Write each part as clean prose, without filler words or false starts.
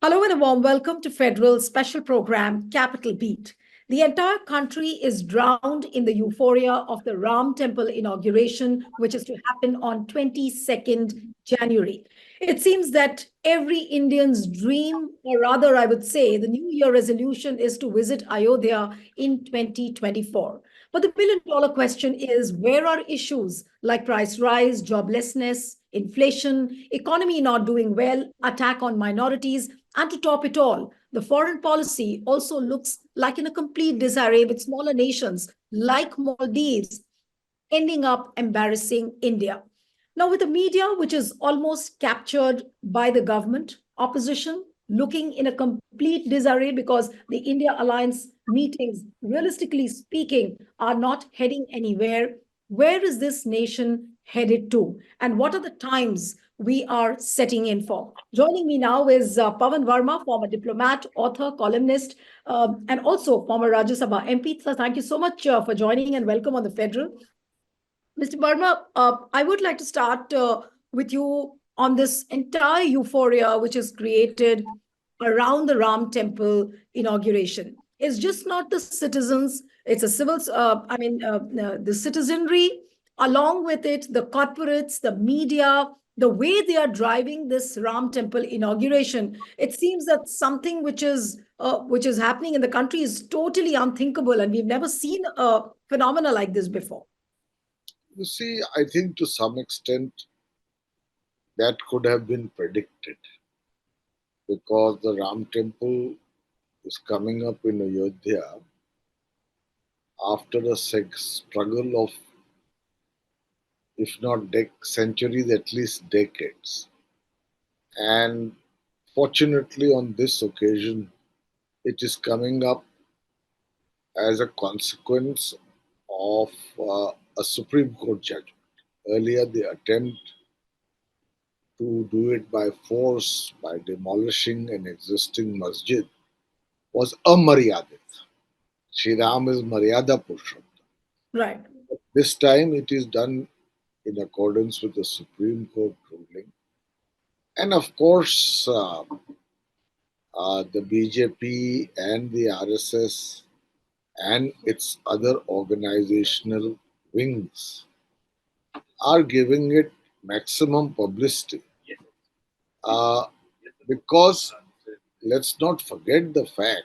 Hello and a warm welcome to Federal special program Capital Beat. The entire country is drowned in the euphoria of the Ram Temple inauguration, which is to happen on 22nd January. It seems that every Indian's dream, or rather, I would say, the New Year resolution is to visit Ayodhya in 2024. But the million-dollar question is, where are issues like price rise, joblessness, inflation, economy not doing well, attack on minorities, and to top it all, the foreign policy also looks like in a complete disarray with smaller nations like Maldives ending up embarrassing India. Now, with the media, which is almost captured by the government, opposition looking in a complete disarray because the India alliance meetings, realistically speaking, are not heading anywhere. Where is this nation headed to? And what are the times we are setting in for? Joining me now is Pavan Varma, former diplomat, author, columnist, and also former Rajya Sabha MP. So thank you so much for joining and welcome on the Federal. Mr. Burma, I would like to start with you on this entire euphoria which is created around the Ram Temple inauguration. It's just not the citizens, it's a civil, the citizenry, along with it, the corporates, the media, the way they are driving this Ram Temple inauguration. It seems that something which is happening in the country is totally unthinkable, and we've never seen a phenomena like this before. You see, I think to some extent that could have been predicted because the Ram temple is coming up in Ayodhya after a struggle of, if not centuries, at least decades. And fortunately, on this occasion, it is coming up as a consequence of a Supreme Court judgment. Earlier, the attempt to do it by force, by demolishing an existing masjid, was amaryadit. Shri Ram is Maryada Purushottam. Right. This time it is done in accordance with the Supreme Court ruling. And of course, the BJP and the RSS and its other organizational wings are giving it maximum publicity. Uh, because let's not forget the fact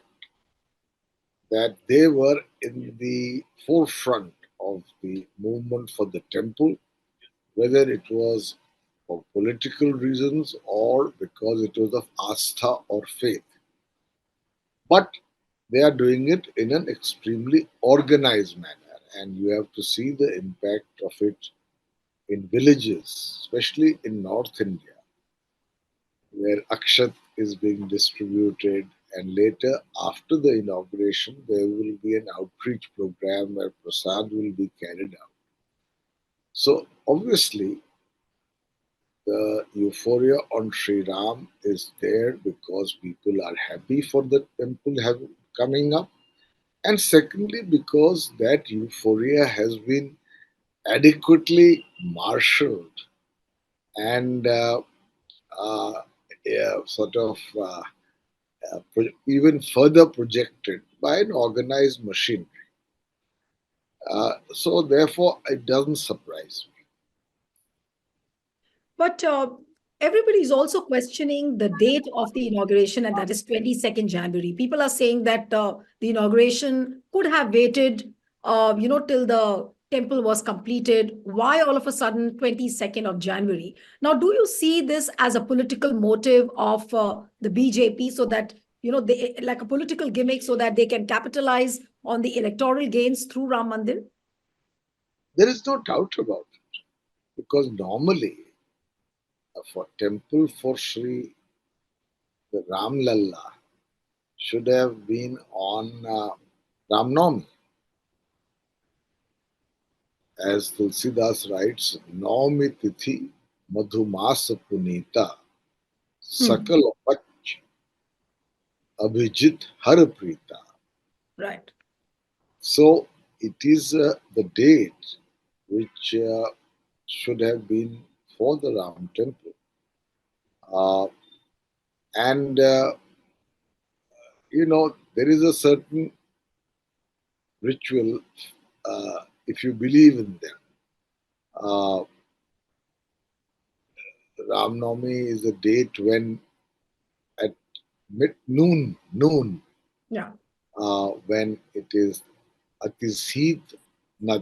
that they were in the forefront of the movement for the temple, whether it was for political reasons or because it was of astha or faith. But they are doing it in an extremely organized manner, and you have to see the impact of it in villages, especially in North India, where Akshat is being distributed, and later, after the inauguration, there will be an outreach program where prasad will be carried out. So, obviously, the euphoria on Sri Ram is there because people are happy for the temple coming up, and secondly, because that euphoria has been adequately marshaled and uh, sort of even further projected by an organized machinery. So, therefore, it doesn't surprise me. But everybody is also questioning the date of the inauguration, and that is 22nd January. People are saying that the inauguration could have waited, till the temple was completed. Why all of a sudden 22nd of January? Now, do you see this as a political motive of the BJP so that, they like a political gimmick so that they can capitalize on the electoral gains through Ram Mandir? There is no doubt about it because normally for temple for Sri the Ram Lalla should have been on Ram Navami. As Tulsidas writes, Navami Tithi Madhumasa Punita Hmm. Sakal Pach Abhijit Har Prita. Right. So it is the date which should have been for the Ram temple. Uh, and there is a certain ritual, if you believe in them. Uh, Ram Navami is a date when at mid noon, Yeah. when it is Atisit na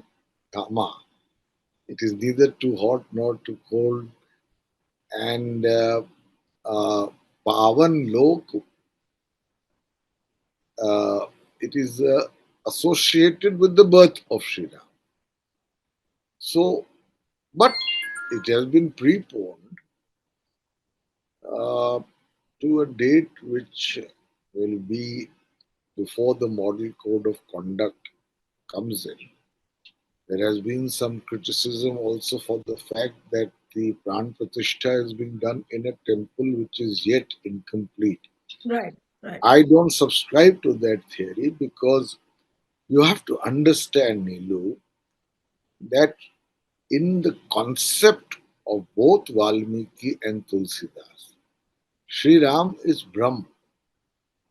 Tama. It is neither too hot nor too cold, and uh, Pavan Lok, uh, it is associated with the birth of Sri Ram. So, but it has been preponed uh, to a date which will be before the model code of conduct comes in. There has been some criticism also for the fact that the Pran Pratishtha is being done in a temple which is yet incomplete. Right. Right. I don't subscribe to that theory because you have to understand, Nilu, that in the concept of both Valmiki and Tulsidas, Sri Ram is Brahm.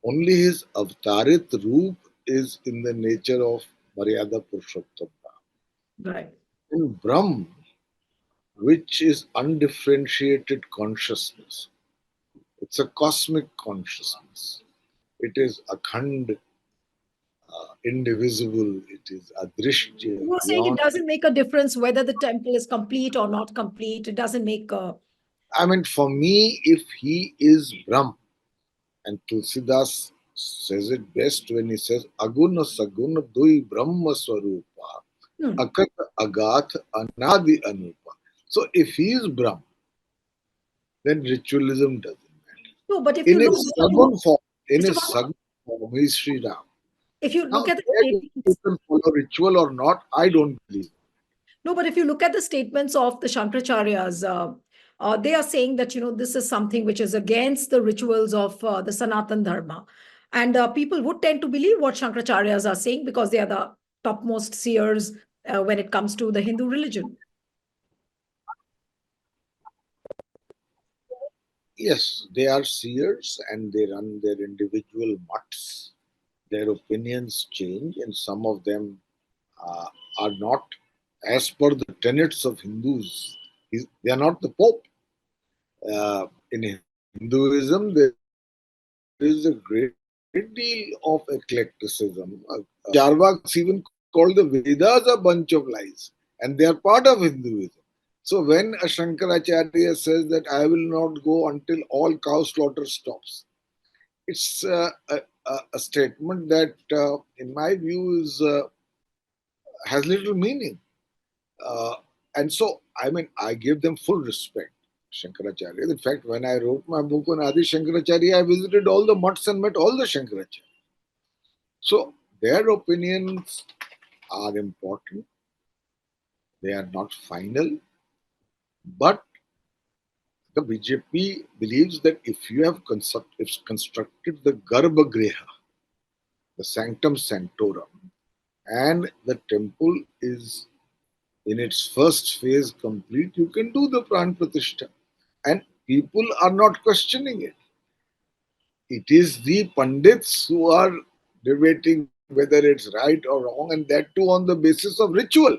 Only his avtarit roop is in the nature of Maryada Purushottam Ram. Right. In Brahm, which is undifferentiated consciousness, it's a cosmic consciousness. It is akhand, indivisible. It is adrishtya, You were saying it beyond. doesn't make a difference whether the temple is complete or not complete. It doesn't make a. I mean, for me, if he is Brahm, and Tulsidas says it best when he says, Aguna Saguna Dui Brahma Swarupa, Hmm. Akat Agath Anadi Anupa. So if he is Brahm, then ritualism doesn't matter. No, but if you In look, his Sagun form, in Mr. his Varma, Sagun form, he is Sri Ram. if you Now, look at the whether you statements, can follow ritual or not, I don't believe. no, but if you look at the statements of the Shankaracharyas, they are saying that this is something which is against the rituals of the Sanatan Dharma, and people would tend to believe what Shankaracharyas are saying because they are the topmost seers when it comes to the Hindu religion. Yes, they are seers and they run their individual mutts. Their opinions change, and some of them uh, are not as per the tenets of Hindus. They are not the Pope. In Hinduism, there is a great deal of eclecticism. Charvaks even call the Vedas a bunch of lies, and they are part of Hinduism. So when a Shankaracharya says that I will not go until all cow slaughter stops, it's a statement that, in my view, has little meaning. Uh, and so, I mean, I give them full respect, Shankaracharya. In fact, when I wrote my book on Adi Shankaracharya, I visited all the mutts and met all the Shankaracharya. So, their opinions are important. They are not final. But the BJP believes that if you have constructed the Garbhagriha, the sanctum sanctorum, and the temple is in its first phase complete, you can do the Pran Pratishtha. And people are not questioning it. It is the Pandits who are debating whether it's right or wrong, and that too on the basis of ritual,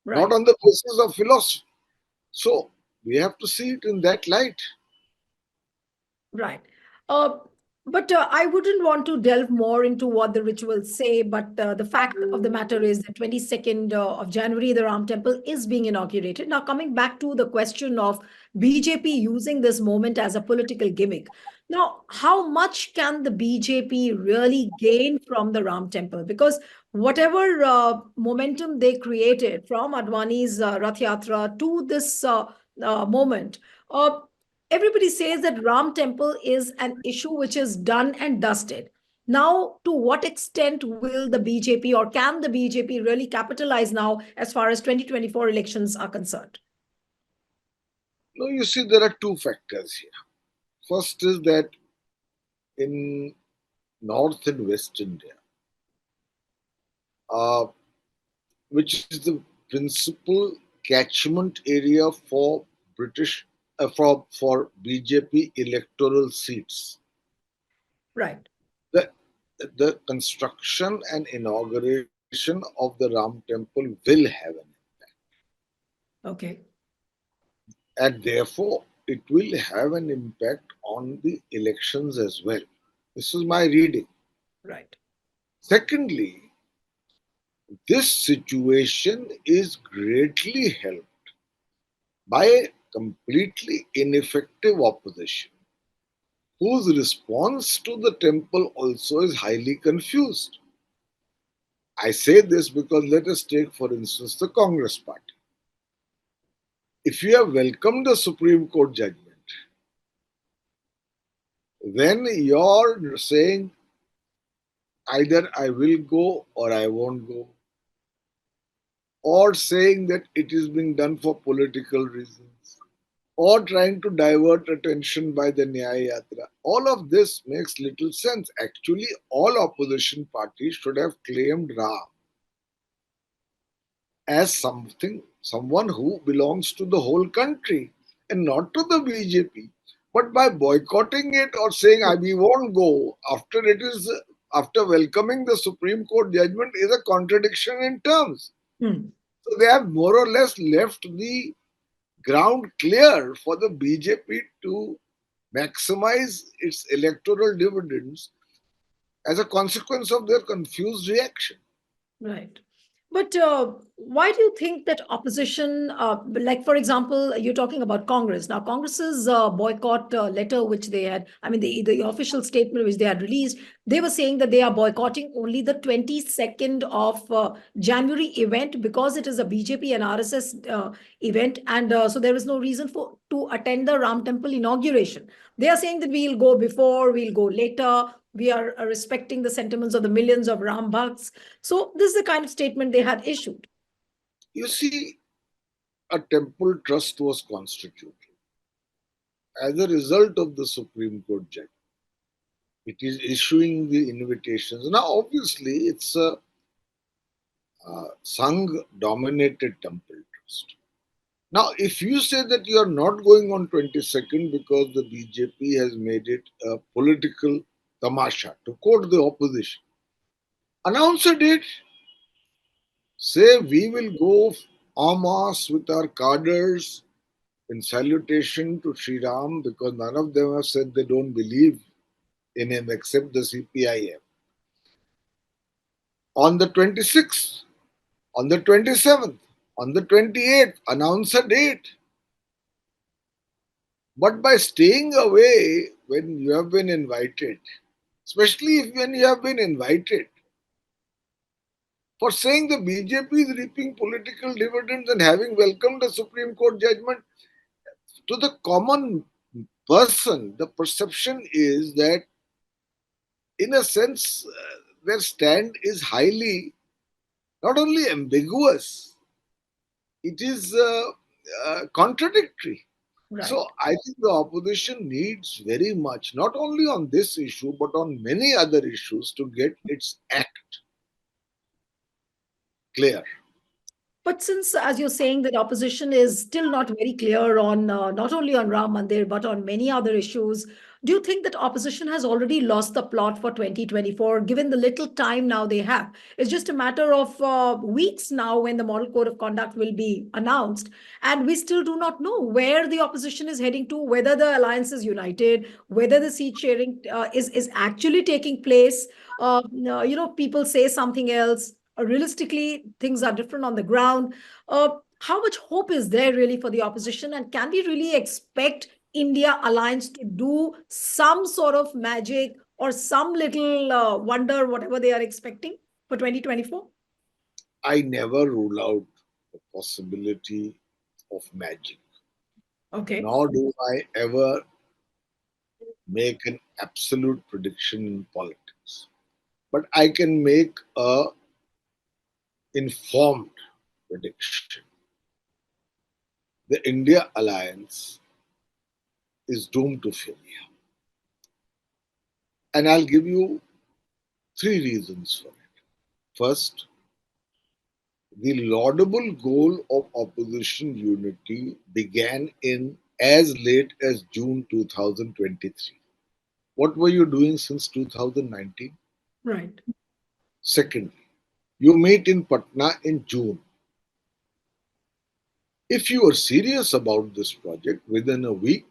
not Right. on the basis of philosophy. So we have to see it in that light. Right. Uh, but I wouldn't want to delve more into what the rituals say. But the fact of the matter is that 22nd of January, the Ram Temple is being inaugurated. Now, coming back to the question of BJP using this moment as a political gimmick. Now, how much can the BJP really gain from the Ram Temple? Because whatever momentum they created from Advani's Rath Yatra to this moment, uh, everybody says that Ram Temple is an issue which is done and dusted. Now, to what extent will the BJP or can the BJP really capitalize now as far as 2024 elections are concerned? Now, you see, there are two factors here. First is that in North and West India, uh, which is the principal catchment area for British for BJP electoral seats. Right. the construction and inauguration of the Ram temple will have an Okay. and therefore it will have an impact on the elections as well. This is my reading. Right. Secondly, this situation is greatly helped by a completely ineffective opposition, whose response to the temple also is highly confused. I say this because let us take, for instance, the Congress party. If you have welcomed the Supreme Court judgment, then you're saying either I will go or I won't go, or saying that it is being done for political reasons, or trying to divert attention by the Nyay Yatra. All of this makes little sense. Actually, all opposition parties should have claimed Ram as someone who belongs to the whole country and not to the BJP. But by boycotting it or saying I we won't go after welcoming the Supreme Court judgment is a contradiction in terms. Hmm. So they have more or less left the ground clear for the BJP to maximize its electoral dividends as a consequence of their confused reaction. Right. But why do you think that opposition, like for example, you're talking about Congress. Now, Congress's boycott letter, which they had, I mean, the official statement which they had released, they were saying that they are boycotting only the 22nd of January event because it is a BJP and RSS event. And so there is no reason for to attend the Ram Temple inauguration. They are saying that we'll go before, we'll go later. We are respecting the sentiments of the millions of Ram Bhakts. So this is the kind of statement they had issued. You see, a temple trust was constituted as a result of the Supreme Court judgment. It is issuing the invitations. Now, obviously, it's a Sangh dominated temple trust. Now, if you say that you are not going on 22nd because the BJP has made it a political tamasha, to quote the opposition, announce a date. Say we will go en masse with our cadres in salutation to Sri Ram because none of them have said they don't believe in him except the CPIM. On the 26th, on the 27th, on the 28th, announce a date. But by staying away when you have been invited, especially if when you have been invited, for saying the BJP is reaping political dividends and having welcomed the Supreme Court judgment, to the common person, the perception is that, in a sense, their stand is highly not only ambiguous, it is contradictory. So Right. I think the opposition needs very much, not only on this issue, but on many other issues, to get its act clear. But since, as you're saying, that opposition is still not very clear on not only on Ram Mandir but on many other issues, do you think that opposition has already lost the plot for 2024, given the little time now they have? It's just a matter of weeks now when the Model Code of Conduct will be announced, and we still do not know where the opposition is heading to, whether the alliance is united, whether the seat sharing is actually taking place. People say something else. Realistically, things are different on the ground. How much hope is there really for the opposition? And can we really expect India alliance to do some sort of magic or some little wonder, whatever they are expecting for 2024? I never rule out the possibility of magic, Okay. nor do I ever make an absolute prediction in politics. But I can make a informed prediction. The India alliance is doomed to failure. And I'll give you three reasons for it. First, the laudable goal of opposition unity began in as late as June 2023. What were you doing since 2019? Right. Secondly, you meet in Patna in June. If you are serious about this project, within a week,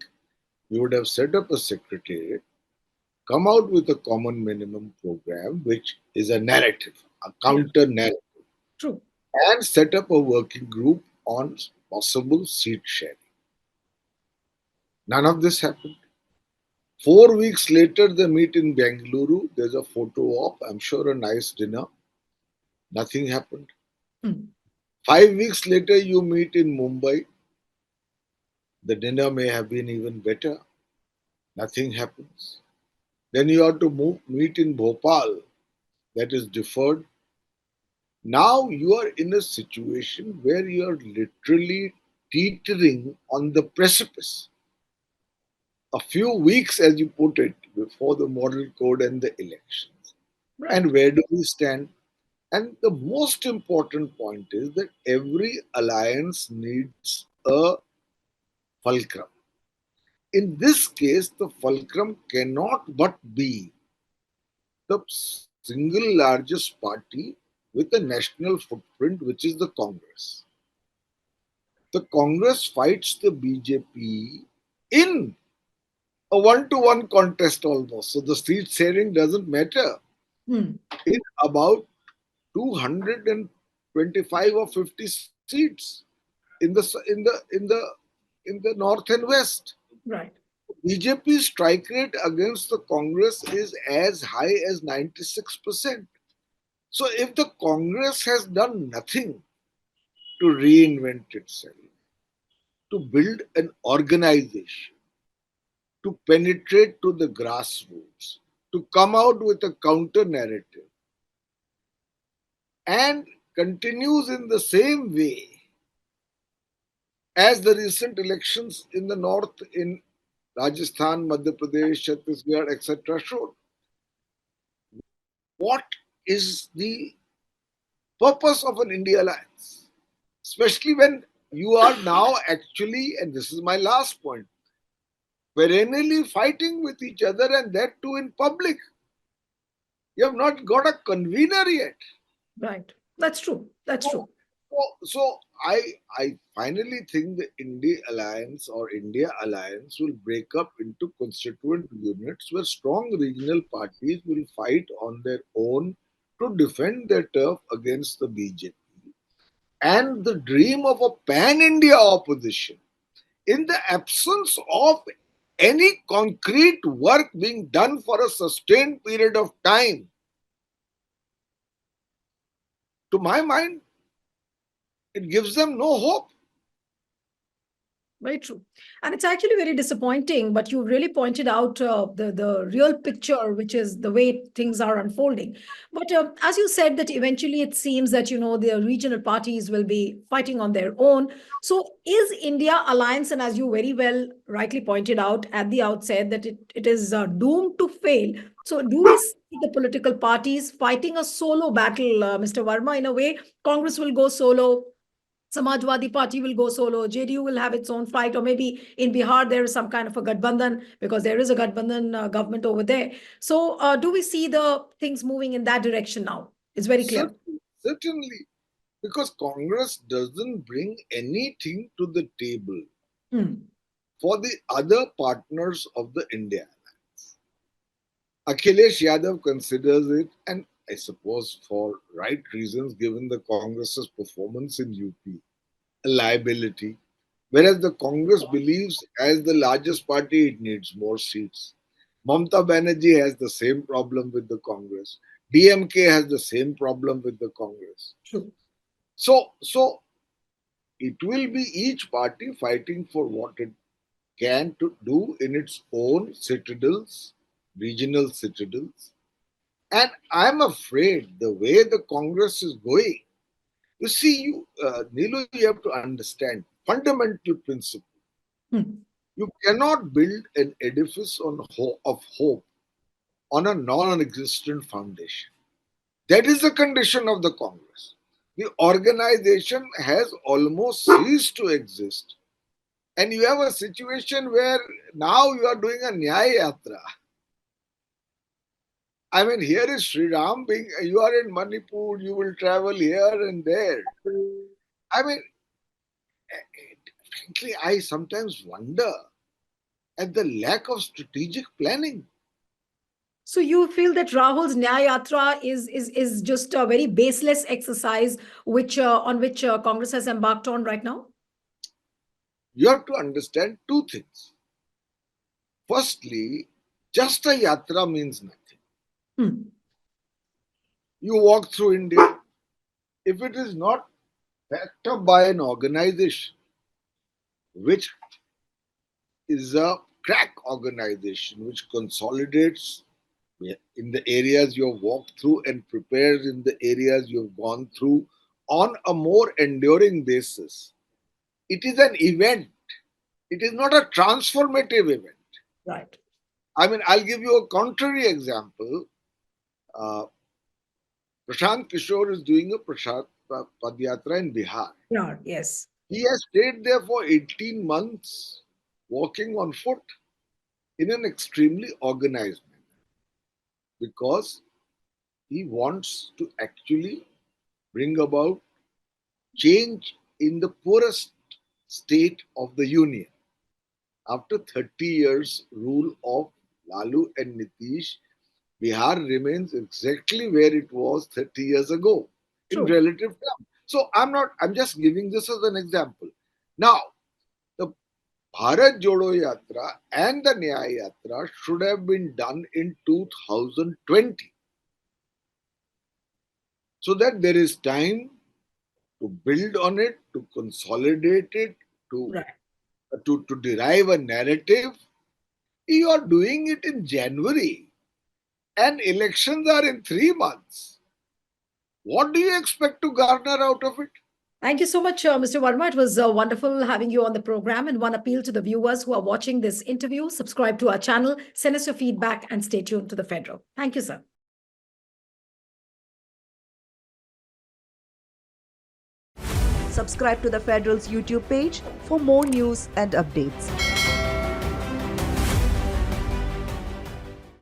you would have set up a secretariat, come out with a common minimum program, which is a narrative, a Yeah. counter narrative, True. and set up a working group on possible seat sharing. None of this happened. 4 weeks later, they meet in Bengaluru. There's a photo op, I'm sure a nice dinner. Nothing happened. Hmm. 5 weeks later, you meet in Mumbai. The dinner may have been even better. Nothing happens. Then you have to meet in Bhopal. That is deferred. Now you are in a situation where you are literally teetering on the precipice. A few weeks, as you put it, before the model code and the elections. And Right. where do we stand? And the most important point is that every alliance needs a fulcrum. In this case, the fulcrum cannot but be the single largest party with a national footprint, which is the Congress. The Congress fights the BJP in a one-to-one contest almost. So the seat sharing doesn't matter. Hmm. In about 225 or 50 seats in the north and west. Right. BJP's strike rate against the Congress is as high as 96%. So if the Congress has done nothing to reinvent itself, to build an organization, to penetrate to the grassroots, to come out with a counter narrative, and continues in the same way as the recent elections in the north in Rajasthan, Madhya Pradesh, Chhattisgarh, etc. showed. What is the purpose of an India alliance? Especially when you are now actually, and this is my last point, perennially fighting with each other, and that too in public. You have not got a convener yet. Right. That's true. That's So, true. so I finally think the India Alliance will break up into constituent units where strong regional parties will fight on their own to defend their turf against the BJP. And the dream of a pan India opposition, in the absence of any concrete work being done for a sustained period of time, to my mind, it gives them no hope. Very true. And it's actually very disappointing, but you really pointed out the real picture, which is the way things are unfolding. But as you said, that eventually it seems that, the regional parties will be fighting on their own. So is India alliance, and as you very well rightly pointed out at the outset, that it is doomed to fail. So do we see the political parties fighting a solo battle, Mr. Varma, in a way? Congress will go solo, Samajwadi Party will go solo, JDU will have its own fight, or maybe in Bihar there is some kind of a Gadbandhan, because there is a Gadbandhan government over there. So, do we see the things moving in that direction now? It's very clear. Certainly, because Congress doesn't bring anything to the table Hmm. for the other partners of the India. Akhilesh Yadav considers it, and I suppose for right reasons, given the Congress's performance in UP, a liability. Whereas the Congress believes, as the largest party, it needs more seats. Mamata Banerjee has the same problem with the Congress. DMK has the same problem with the Congress. True. So it will be each party fighting for what it can to do in its own citadels, regional citadels. And I'm afraid the way the Congress is going, you see, Nilu, you have to understand fundamental principle. Hmm. You cannot build an edifice of hope on a non-existent foundation. That is the condition of the Congress. The organization has almost ceased to exist. And you have a situation where now you are doing a Nyay Yatra. I mean, here is Sri Ram being, you are in Manipur, you will travel here and there. I mean, frankly, I sometimes wonder at the lack of strategic planning. So you feel that Rahul's Nyay Yatra is just a very baseless exercise which on which Congress has embarked on right now? You have to understand two things. Firstly, just a yatra means nothing. Hmm. You walk through India. If it is not backed up by an organization which is a crack organization which consolidates in the areas you have walked through and prepares in the areas you have gone through on a more enduring basis, it is an event. It is not a transformative event. Right. I mean, I'll give you a contrary example. Uh, Prashant Kishore is doing a Prashant Padyatra in Bihar. Yeah, yes. He has stayed there for 18 months walking on foot in an extremely organized manner because he wants to actually bring about change in the poorest state of the union. After 30 years rule of Lalu and Nitish, Bihar remains exactly where it was 30 years ago in True. relative terms. So I'm just giving this as an example. Now, the Bharat Jodo Yatra and the Nyay Yatra should have been done in 2020 so that there is time to build on it, to consolidate it, to, Right. to derive a narrative. You are doing it in January and elections are in 3 months. What do you expect to garner out of it? Thank you so much, Mr. Varma. It was wonderful having you on the program. And one appeal to the viewers who are watching this interview: subscribe to our channel, send us your feedback, and stay tuned to the Federal. Thank you, sir. Subscribe to the Federal's YouTube page for more news and updates.